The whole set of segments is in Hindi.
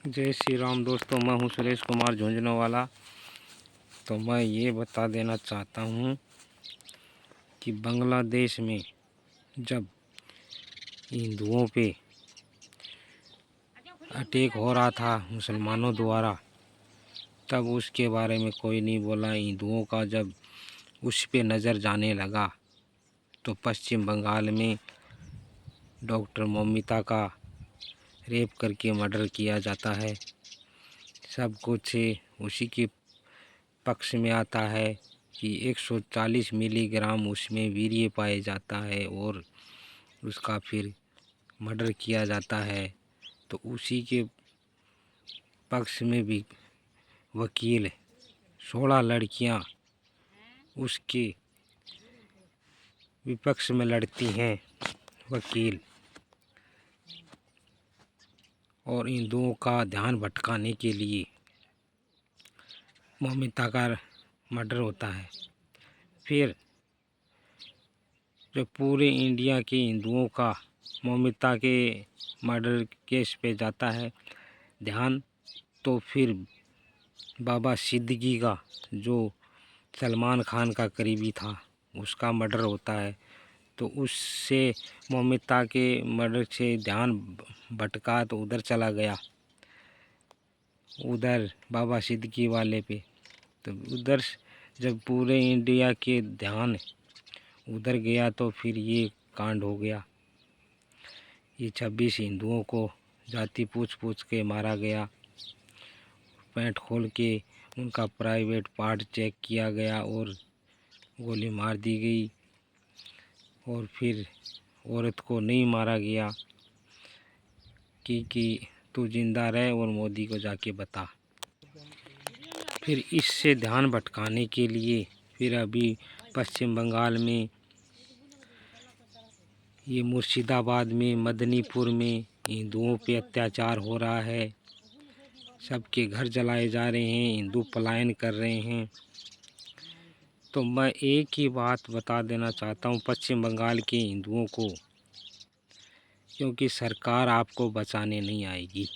जय श्री राम दोस्तों, मैं हूं सुरेश कुमार झुंझुनवाला। तो मैं ये बता देना चाहता हूं कि बांग्लादेश में जब हिंदुओं पे अटैक हो रहा था मुसलमानों द्वारा, तब उसके बारे में कोई नहीं बोला। हिंदुओं का जब उस पे नज़र जाने लगा तो पश्चिम बंगाल में डॉक्टर मौमिता का रेप करके मर्डर किया जाता है। सब कुछ उसी के पक्ष में आता है कि 140 मिलीग्राम उसमें वीर्य पाया जाता है और उसका फिर मर्डर किया जाता है। तो उसी के पक्ष में भी वकील 16 लड़कियां उसके विपक्ष में लड़ती हैं वकील, और हिंदुओं का ध्यान भटकाने के लिए मौमिता का मर्डर होता है। फिर जब पूरे इंडिया के हिंदुओं का मौमिता के मर्डर केस पे जाता है ध्यान, तो फिर बाबा सिद्दीकी का, जो सलमान खान का करीबी था, उसका मर्डर होता है। तो उससे मौमिता के मर्डर से ध्यान भटका तो उधर चला गया, उधर बाबा सिद्दीकी वाले पे। तो उधर जब पूरे इंडिया के ध्यान उधर गया तो फिर ये कांड हो गया। ये 26 हिंदुओं को जाति पूछ पूछ के मारा गया। पैंट खोल के उनका प्राइवेट पार्ट चेक किया गया और गोली मार दी गई। और फिर औरत को नहीं मारा गया कि तू जिंदा रहे और मोदी को जाके बता। फिर इससे ध्यान भटकाने के लिए फिर अभी पश्चिम बंगाल में, ये मुर्शिदाबाद में, मदनीपुर में हिंदुओं पे अत्याचार हो रहा है। सबके घर जलाए जा रहे हैं, हिंदू पलायन कर रहे हैं। तो मैं एक ही बात बता देना चाहता हूँ पश्चिम बंगाल के हिंदुओं को, क्योंकि सरकार आपको बचाने नहीं आएगी।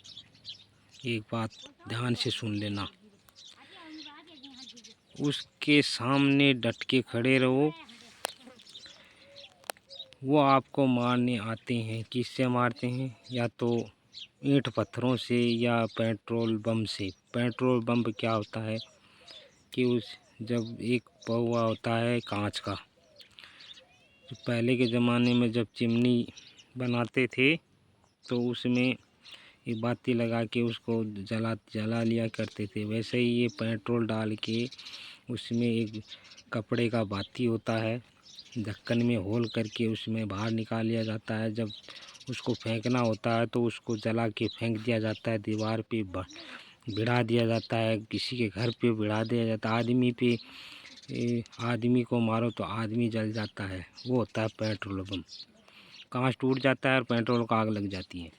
एक बात ध्यान से सुन लेना, उसके सामने डट के खड़े रहो। वो आपको मारने आते हैं। किससे मारते हैं? या तो ईंट पत्थरों से या पेट्रोल बम से। पेट्रोल बम क्या होता है कि जब एक पौवा होता है कांच का, तो पहले के ज़माने में जब चिमनी बनाते थे तो उसमें एक बाती लगा के उसको जला लिया करते थे। वैसे ही ये पेट्रोल डाल के उसमें एक कपड़े का बाती होता है, ढक्कन में होल करके उसमें बाहर निकाल लिया जाता है। जब उसको फेंकना होता है तो उसको जला के फेंक दिया जाता है, दीवार पे भिड़ा दिया जाता है, किसी के घर पे भिड़ा दिया जाता है। आदमी पे आदमी को मारो तो आदमी जल जाता है, वो होता है पेट्रोल बम। कांच टूट जाता है और पेट्रोल को आग लग जाती है।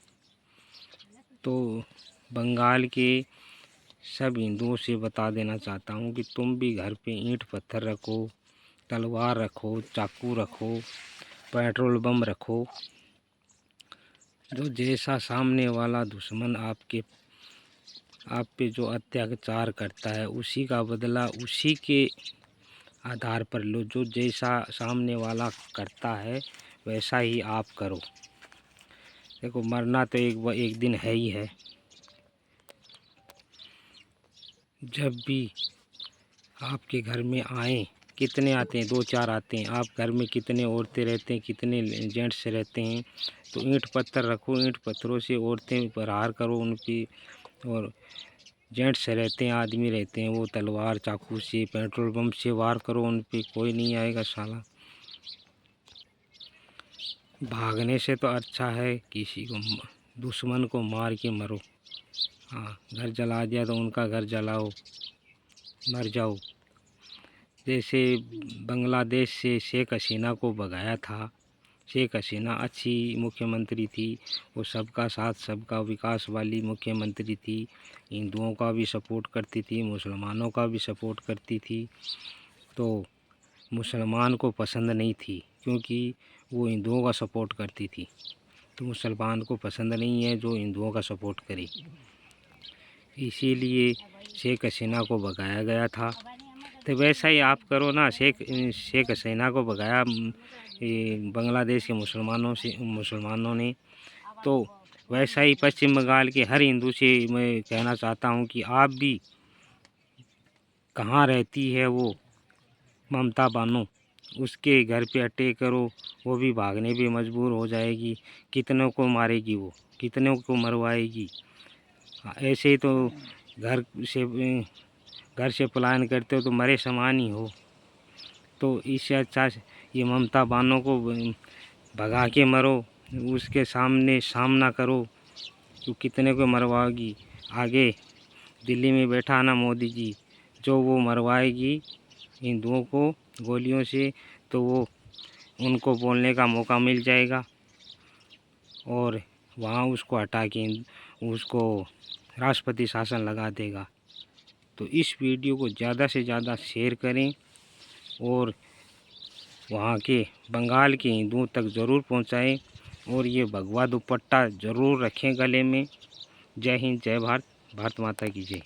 तो बंगाल के सब हिंदुओं से बता देना चाहता हूँ कि तुम भी घर पे ईंट पत्थर रखो, तलवार रखो, चाकू रखो, पेट्रोल बम रखो। जो जैसा सामने वाला दुश्मन आप पे जो अत्याचार करता है उसी का बदला उसी के आधार पर लो। जो जैसा सामने वाला करता है वैसा ही आप करो। देखो, मरना तो एक दिन है ही है। जब भी आपके घर में आए, कितने आते हैं? 2-4 आते हैं। आप घर में कितने औरतें रहते हैं, कितने जेंट्स रहते हैं? तो ईंट पत्थर रखो, ईंट पत्थरों से औरतें प्रहार करो उन पे, और जेंट्स रहते हैं, आदमी रहते हैं, वो तलवार चाकू से, पेट्रोल बम से वार करो उन पे। कोई नहीं आएगा साला। भागने से तो अच्छा है किसी को दुश्मन को मार के मरो। हाँ, घर जला दिया तो उनका घर जलाओ, मर जाओ। जैसे बांग्लादेश से शेख हसीना को भगाया था। शेख हसीना अच्छी मुख्यमंत्री थी, वो सबका साथ सबका विकास वाली मुख्यमंत्री थी। हिंदुओं का भी सपोर्ट करती थी, मुसलमानों का भी सपोर्ट करती थी। तो मुसलमान को पसंद नहीं थी क्योंकि वो हिंदुओं का सपोर्ट करती थी। तो मुसलमान को पसंद नहीं है जो हिंदुओं का सपोर्ट करे। इसीलिए शेख हसीना को भगाया गया था। तो वैसा ही आप करो ना, शेख हसीना को भगाया बांग्लादेश के मुसलमानों ने, तो वैसा ही पश्चिम बंगाल के हर हिंदू से मैं कहना चाहता हूँ कि आप भी, कहाँ रहती है वो ममता बानो, उसके घर पे अटैक करो, वो भी भागने पे मजबूर हो जाएगी। कितनों को मारेगी वो, कितनों को मरवाएगी। ऐसे ही तो घर से पलायन करते हो तो मरे समान ही हो। तो इससे अच्छा ये ममता बानो को भगा के मरो, उसके सामना करो, तो कितने को मरवाएगी। आगे दिल्ली में बैठा ना मोदी जी, जो वो मरवाएगी हिंदुओं को गोलियों से, तो वो उनको बोलने का मौका मिल जाएगा और वहाँ उसको हटा के उसको राष्ट्रपति शासन लगा देगा। तो इस वीडियो को ज़्यादा से ज़्यादा शेयर करें और वहाँ के बंगाल के हिंदुओं तक ज़रूर पहुँचाएं और ये भगवा दुपट्टा ज़रूर रखें गले में। जय हिंद, जय भारत, भारत माता की जय।